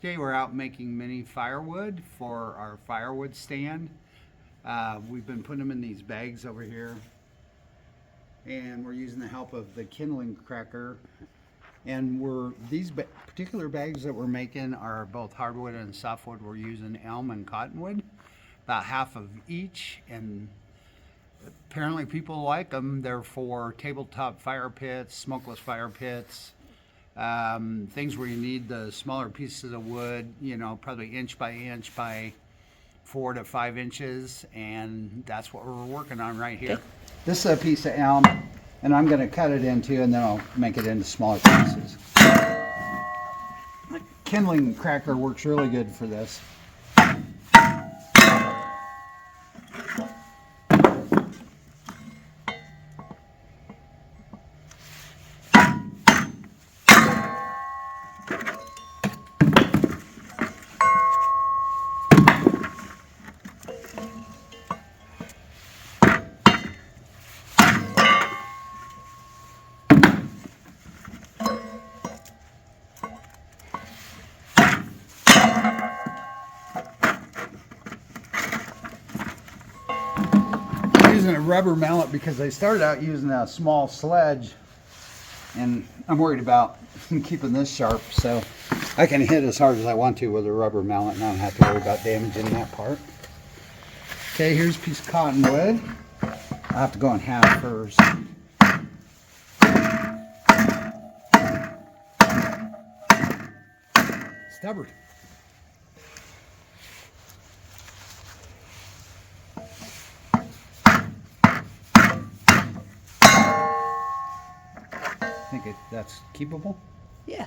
Today we're out making mini firewood for our firewood stand. We've been putting them in these bags over here, and we're using the help of the kindling cracker. And these particular bags that we're making are both hardwood and softwood. We're using elm and cottonwood, about half of each, and apparently people like them. They're for tabletop fire pits, smokeless fire pits, things where you need the smaller pieces of wood, probably inch by inch by 4 to 5 inches, and that's what we're working on right here. Okay. This is a piece of elm, and I'm going to cut it into, and then I'll make it into smaller pieces. The kindling cracker works really good for this. Using a rubber mallet because I started out using a small sledge, and I'm worried about keeping this sharp, so I can hit as hard as I want to with a rubber mallet and I don't have to worry about damaging that part. Okay, here's a piece of cottonwood. I'll have to go in half first. Stubborn. Think that's keepable? Yeah.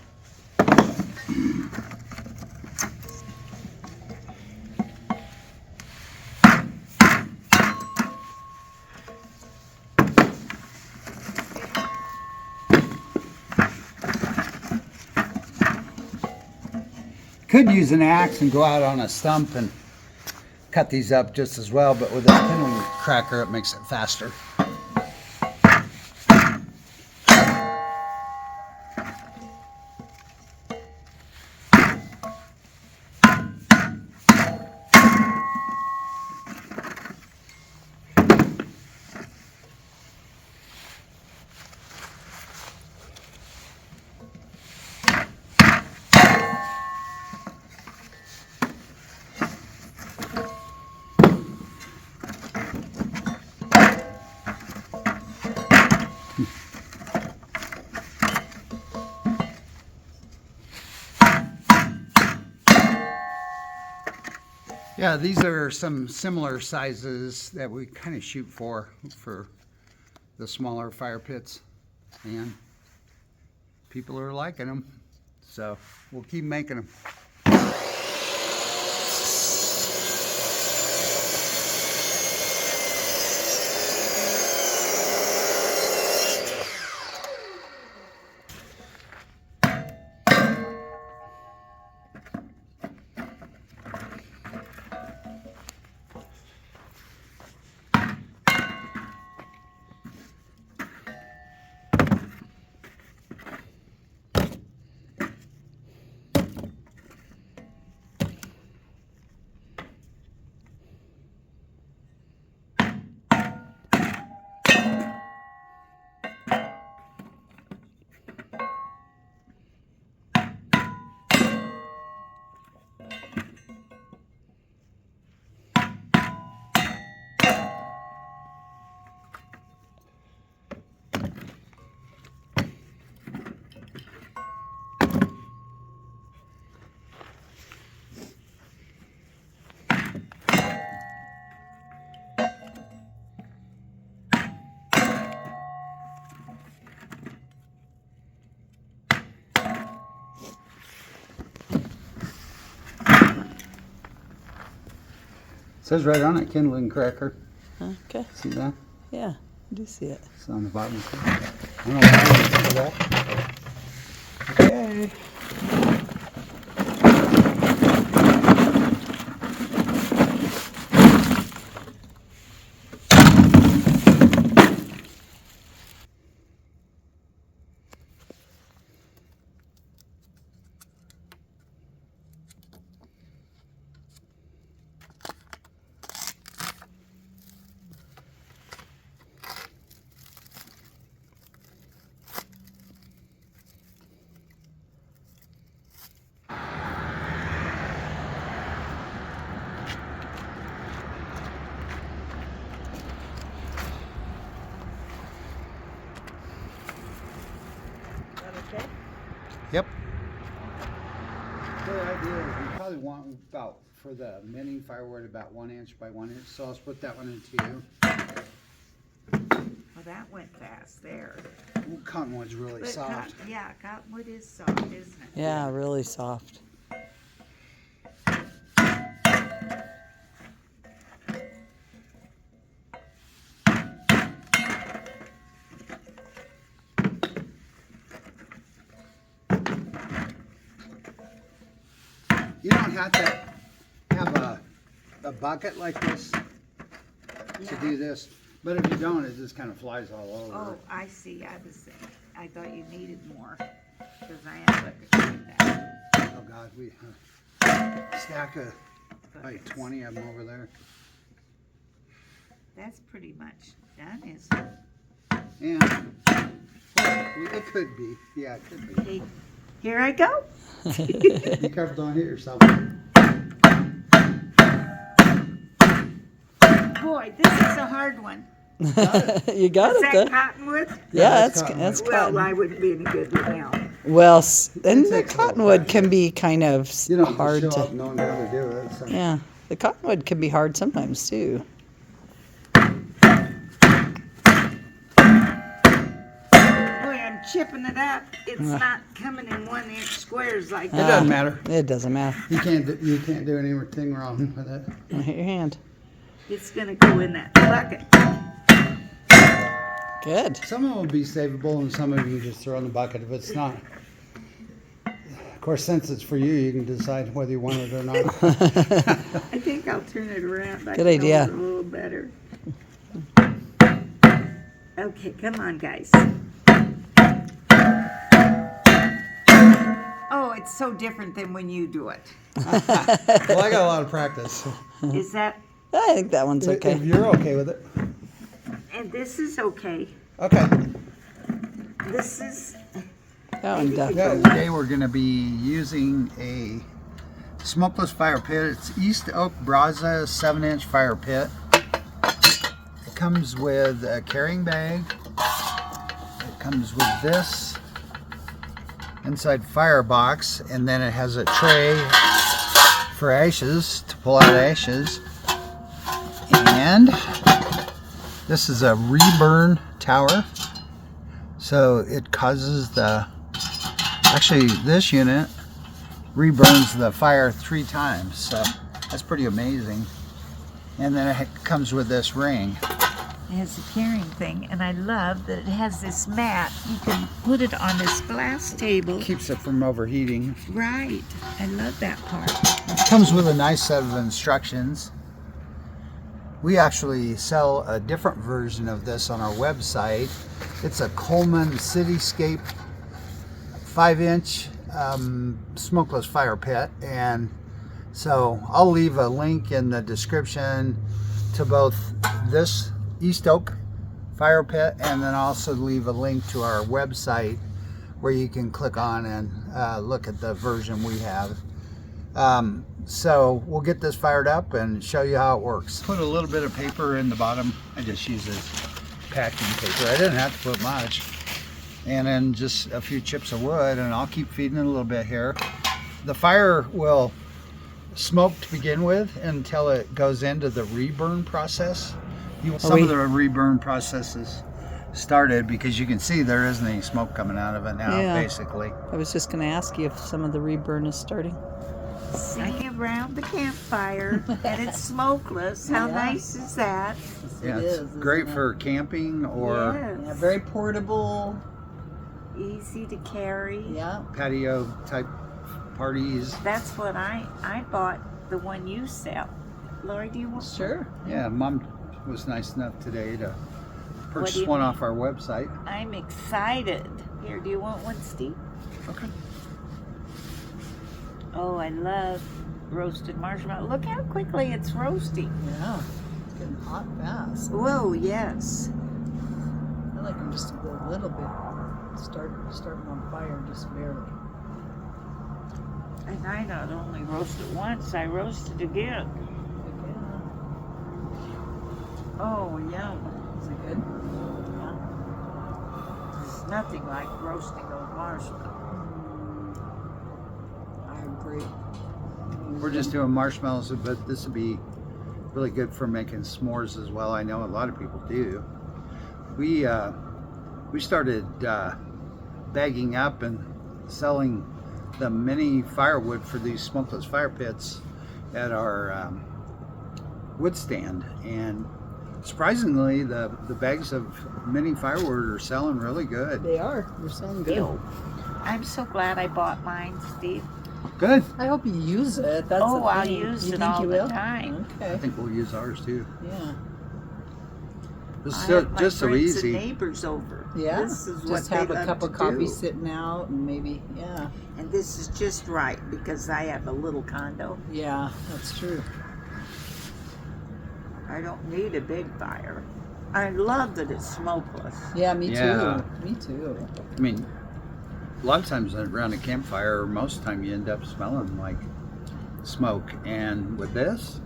Could use an axe and go out on a stump and cut these up just as well, but with a kindling cracker it makes it faster. Yeah, these are some similar sizes that we kind of shoot for the smaller fire pits, and people are liking them, so we'll keep making them. It says right on it, kindling cracker. Okay. See that? Yeah, I do see it. It's on the bottom. I don't know why that. Okay. idea is we probably want about, for the mini firewood, about 1 inch by 1 inch. So I'll split that one into you. Well, that went fast there. Ooh, cottonwood's really But soft. yeah, cottonwood is soft, isn't it? Yeah, really soft. You don't have to have a bucket like this to Yeah. do this, but if you don't, it just kind of flies all over. Oh, I see. I thought you needed more because I have buckets like that. Oh God, we stack of like Buckets. 20 of them over there. That's pretty much done, isn't it? And it could be. Yeah, it could be. Okay, here I go. Be careful, don't hit yourself. Boy, this is a hard one. You got Is it that though. cottonwood? Yeah, that's that's cottonwood. Well, cotton. I wouldn't be any good without. Well, and It the takes a little cottonwood practice. can be kind of You don't hard just show up to. knowing how to do it. So. Yeah, the cottonwood can be hard sometimes too. Boy, I'm chipping it up. It's not coming in 1 inch squares like It that. doesn't matter. It doesn't matter. You can't do anything wrong with it. Hit your hand. It's gonna go in that bucket. Good. Some of them will be savable, and some of them you just throw in the bucket if it's not. Of course, since it's for you, you can decide whether you want it or not. I think I'll turn it around. I Good can idea. hold it a little better. Okay, come on, guys. Oh, it's so different than when you do it. Well, I got a lot of practice. Is that, I think that one's If okay. you're okay with it. and this is okay. Okay. This is, That one Yeah, definitely. today we're going to be using a smokeless fire pit. It's East Oak Braza 7-inch fire pit. It comes with a carrying bag. It comes with this inside firebox, and then it has a tray for ashes, to pull out ashes. And this is a reburn tower. So it causes actually this unit reburns the fire 3 times. So that's pretty amazing. And then it comes with this ring. it has a carrying thing, and I love that it has this mat. You can put it on this glass table. Keeps it from overheating. Right. I love that part. It comes with a nice set of instructions. We actually sell a different version of this on our website. It's a Coleman Cityscape 5-inch smokeless fire pit, and so I'll leave a link in the description to both this East Oak fire pit, and then also leave a link to our website where you can click on and look at the version we have. So we'll get this fired up and show you how it works. Put a little bit of paper in the bottom. I just use this packing paper. I didn't have to put much. And then just a few chips of wood, and I'll keep feeding it a little bit here. The fire will smoke to begin with until it goes into the reburn process. Some of the reburn processes started because you can see there isn't any smoke coming out of it now, Yeah. basically. I was just going to ask you if some of the reburn is starting. Sitting around the campfire, and it's smokeless. How Yeah. nice is that? Yeah, it's great for camping or Yes. very portable. Easy to carry. Yeah. patio type parties. That's what I bought, the one you sell. Lori, do you want? Sure. Yeah, Mom was nice enough today to do purchase you one mean? off our website. I'm excited. Here, do you want one, Steve? Okay. Oh, I love roasted marshmallow. Look how quickly it's roasting. Yeah. It's getting hot fast. Whoa, yes. I like them just a little bit. Starting on fire just barely. And I not only roasted once, I roasted again. Oh, yum. Is it good? There's nothing like roasting those marshmallows. I Great. We're just doing marshmallows, but this would be really good for making s'mores as well. I know a lot of people do. We started bagging up and selling the mini firewood for these smokeless fire pits at our wood stand, and surprisingly the bags of mini firewood are selling really good. They are. They're selling good. Ew. I'm so glad I bought mine, Steve. Good. I hope you use it. That's Oh, the I'll thing. use You it think all you the will? time. I Okay. think we'll use ours too. Yeah. It's I so, have my just so friends easy. and neighbors over. Yeah. This is Just what have they a love cup to of coffee do. sitting out, and maybe And this is just right because I have a little condo. yeah, that's true. I don't need a big fire. I love that it's smokeless. Yeah, me Yeah. too. Me too. I mean, a lot of times around a campfire, most of the time you end up smelling like smoke, and with this,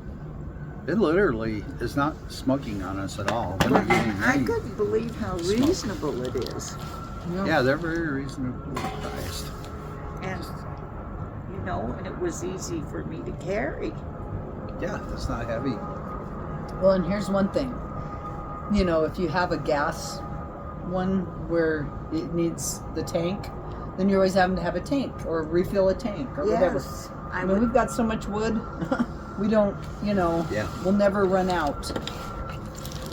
it literally is not smoking on us at all. We're not getting I any. couldn't believe how reasonable it is. Yeah, they're very reasonably priced. And, you know, and it was easy for me to carry. Yeah, it's not heavy. Well, and here's one thing. You know, if you have a gas one where it needs the tank, then you're always having to have a tank or refill a tank or whatever. Yes, I mean, we've got so much wood. We don't, you know, Yeah. we'll never run out.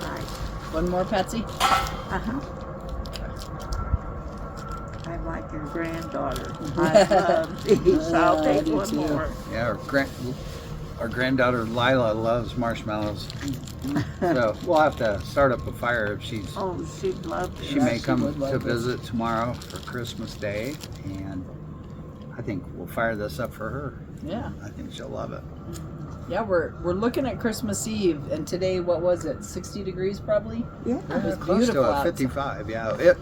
Right. One more, Patsy? Uh-huh. I'm like your granddaughter. I love these. I'll I take do one too. more. Yeah, our granddaughter Lila loves marshmallows, so we'll have to start up a fire if Oh, she'd love she this. may she come would to love this. visit tomorrow for Christmas Day, and I think we'll fire this up for her. Yeah. I think she'll love it. Yeah, we're looking at Christmas Eve, and today, what was it? 60 degrees probably? Yeah. It was Close beautiful to a outside. 55. Yeah.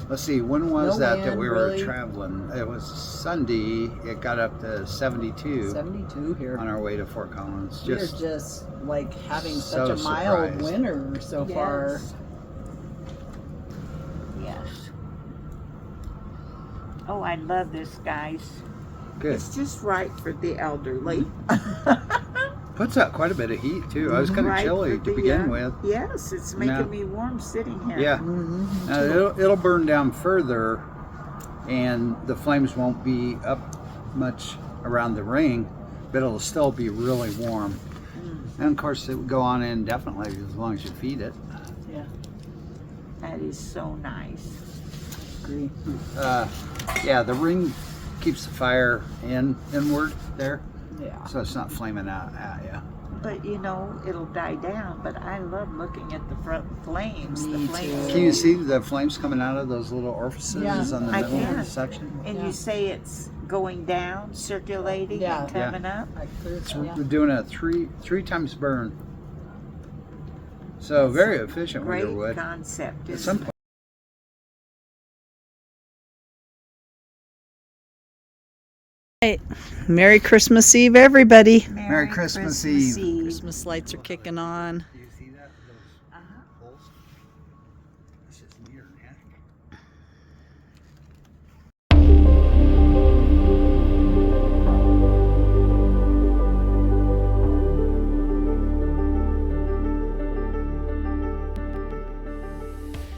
Let's see. When was No that wind, we were really. traveling? It was Sunday. It got up to 72 72 here. on our way to Fort Collins. We're Just just like having so such a mild surprised. winter so far. Yes. Oh, I love this, guys. good. It's just right for the elderly. Puts out quite a bit of heat too. I was kind of Right chilly for to the, begin with. Yes, it's making No. me warm sitting here. Yeah. Mm-hmm. It'll burn down further, and the flames won't be up much around the ring, but it'll still be really warm. And of course, it would go on indefinitely as long as you feed it. Yeah, That is so nice. agree. Yeah, the ring keeps the fire inward there, Yeah. so it's not flaming out at you. But you know, it'll die down. But I love looking at the front flames. Me The flames. too. Can you see the flames coming out of those little orifices Yeah. on the I middle of can. the section? And Yeah. you say it's going down, circulating, Yeah. and coming up. I cleared, yeah. We're doing a three times burn. So very efficient with your Great wood. concept. At Isn't some it? point. Merry Christmas Eve, everybody. Merry Christmas Eve. Christmas lights are kicking on. Do you see that? Those Uh-huh. holes? That's just near neck.